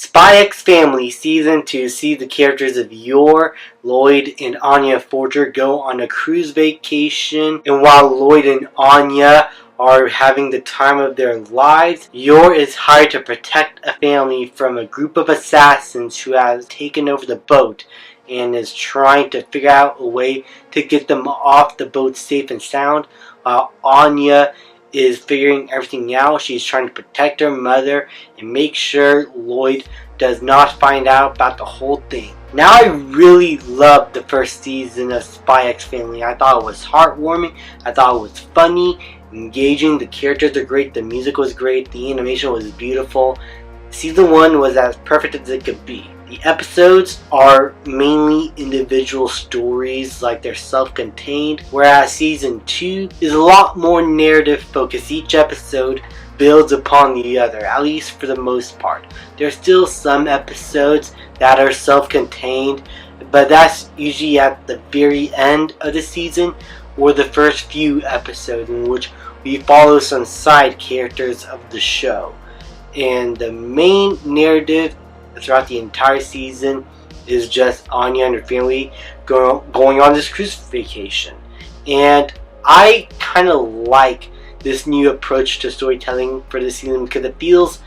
Spy X Family Season 2 sees the characters of Yor, Lloyd, and Anya Forger go on a cruise vacation, and while Lloyd and Anya are having the time of their lives, Yor is hired to protect a family from a group of assassins who has taken over the boat and is trying to figure out a way to get them off the boat safe and sound, while Anya is figuring everything out. She's trying to protect her mother and make sure Lloyd does not find out about the whole thing. Now, I really loved the first season of Spy X Family. I thought it was heartwarming, I thought it was funny, engaging, the characters are great, the music was great, the animation was beautiful. Season 1 was as perfect as it could be. The episodes are mainly individual stories, like they're self-contained, whereas Season 2 is a lot more narrative focused. Each episode builds upon the other, at least for the most part. There's still some episodes that are self-contained, but that's usually at the very end of the season or the first few episodes, in which we follow some side characters of the show. And the main narrative throughout the entire season is just Anya and her family going on this cruise vacation. And I kind of like this new approach to storytelling for this season because it feels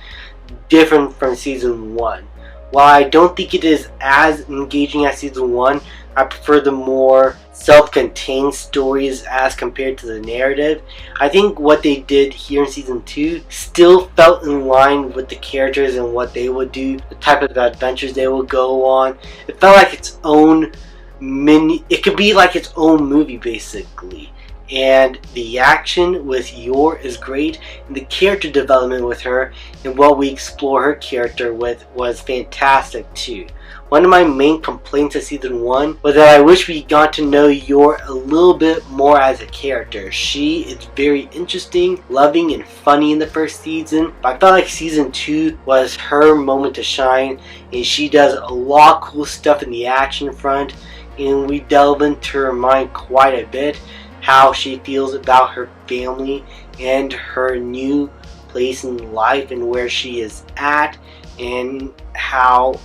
different from Season 1. While I don't think it is as engaging as Season 1, I prefer the more self-contained stories as compared to the narrative. I think what they did here in Season 2 still felt in line with the characters and what they would do, the type of adventures they would go on. It felt like its own it could be like its own movie basically. And the action with Yor is great, and the character development with her and what we explore her character with was fantastic too. One of my main complaints of Season 1 was that I wish we got to know Yor a little bit more as a character. She is very interesting, loving, and funny in the first season, but I felt like Season 2 was her moment to shine, and she does a lot of cool stuff in the action front, and we delve into her mind quite a bit, how she feels about her family and her new place in life and where she is at, and how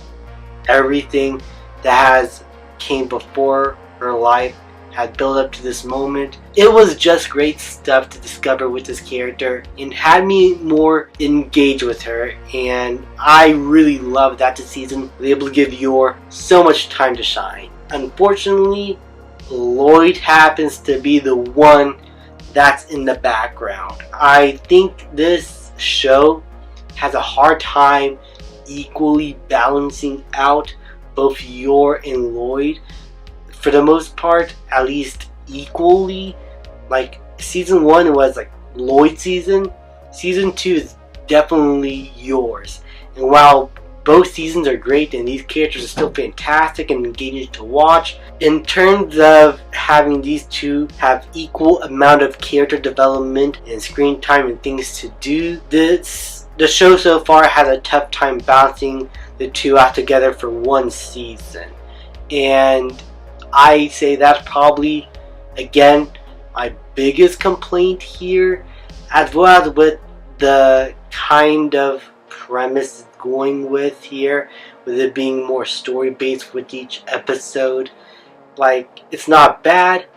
everything that has came before her life had built up to this moment. It was just great stuff to discover with this character and had me more engaged with her, and I really loved that this season was able to give Yor so much time to shine. Unfortunately, Lloyd happens to be the one that's in the background. I think this show has a hard time equally balancing out both Yor and Lloyd. For the most part, at least equally. Like, Season 1 was like Lloyd's season. Season 2 is definitely Yor's. And while both seasons are great and these characters are still fantastic and engaging to watch, in terms of having these two have equal amount of character development and screen time and things to do, the show so far has a tough time balancing the two out together for one season. And I say that's probably, again, my biggest complaint here, as well as with the kind of premise going with here, with it being more story based with each episode. Like, it's not bad,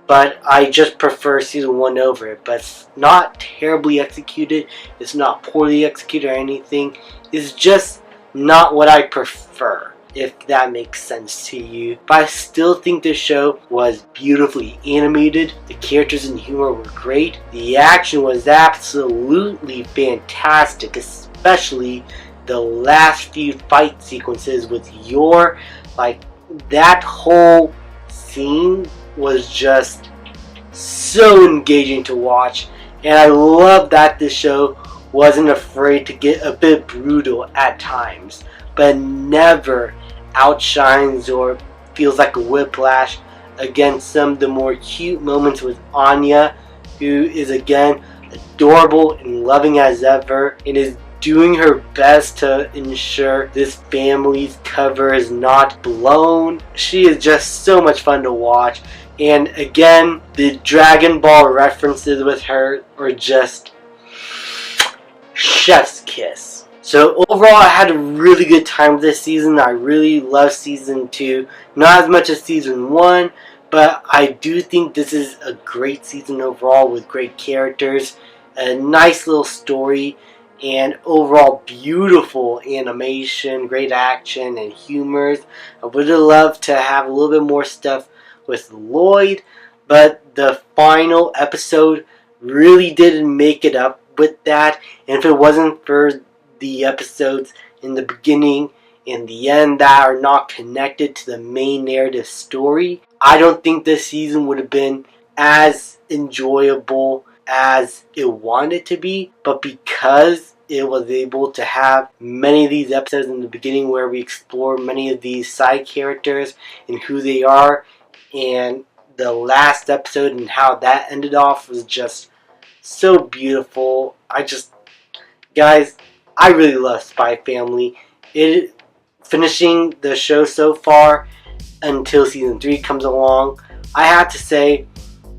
but I just prefer Season 1 over it. But it's not terribly executed, it's not poorly executed or anything, it's just not what I prefer, if that makes sense to you. But I still think this show was beautifully animated, the characters and humor were great, the action was absolutely fantastic, especially the last few fight sequences with Yor. Like, that whole scene was just so engaging to watch, and I love that this show wasn't afraid to get a bit brutal at times, but never outshines or feels like a whiplash against some of the more cute moments with Anya, who is again adorable and loving as ever and is doing her best to ensure this family's cover is not blown. She is just so much fun to watch, and again, the Dragon Ball references with her are just chef's kiss. So overall, I had a really good time with this season. I really love season 2. Not as much as season 1, but I do think this is a great season overall with great characters, a nice little story, and overall beautiful animation, great action, and humors. I would have loved to have a little bit more stuff with Lloyd, but the final episode really didn't make it up with that. And if it wasn't for the episodes in the beginning and the end that are not connected to the main narrative story, I don't think this season would have been as enjoyable as it wanted to be. But because it was able to have many of these episodes in the beginning where we explore many of these side characters and who they are, and the last episode and how that ended off was just so beautiful. Guys, I really love Spy Family. Finishing the show so far until season 3 comes along, I have to say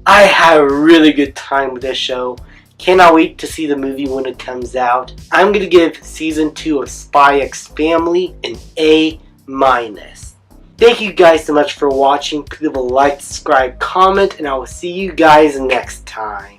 I had a really good time with this show. Cannot wait to see the movie when it comes out. I'm going to give season 2 of Spy X Family an A-. Thank you guys so much for watching. Please leave a like, subscribe, comment, and I will see you guys next time.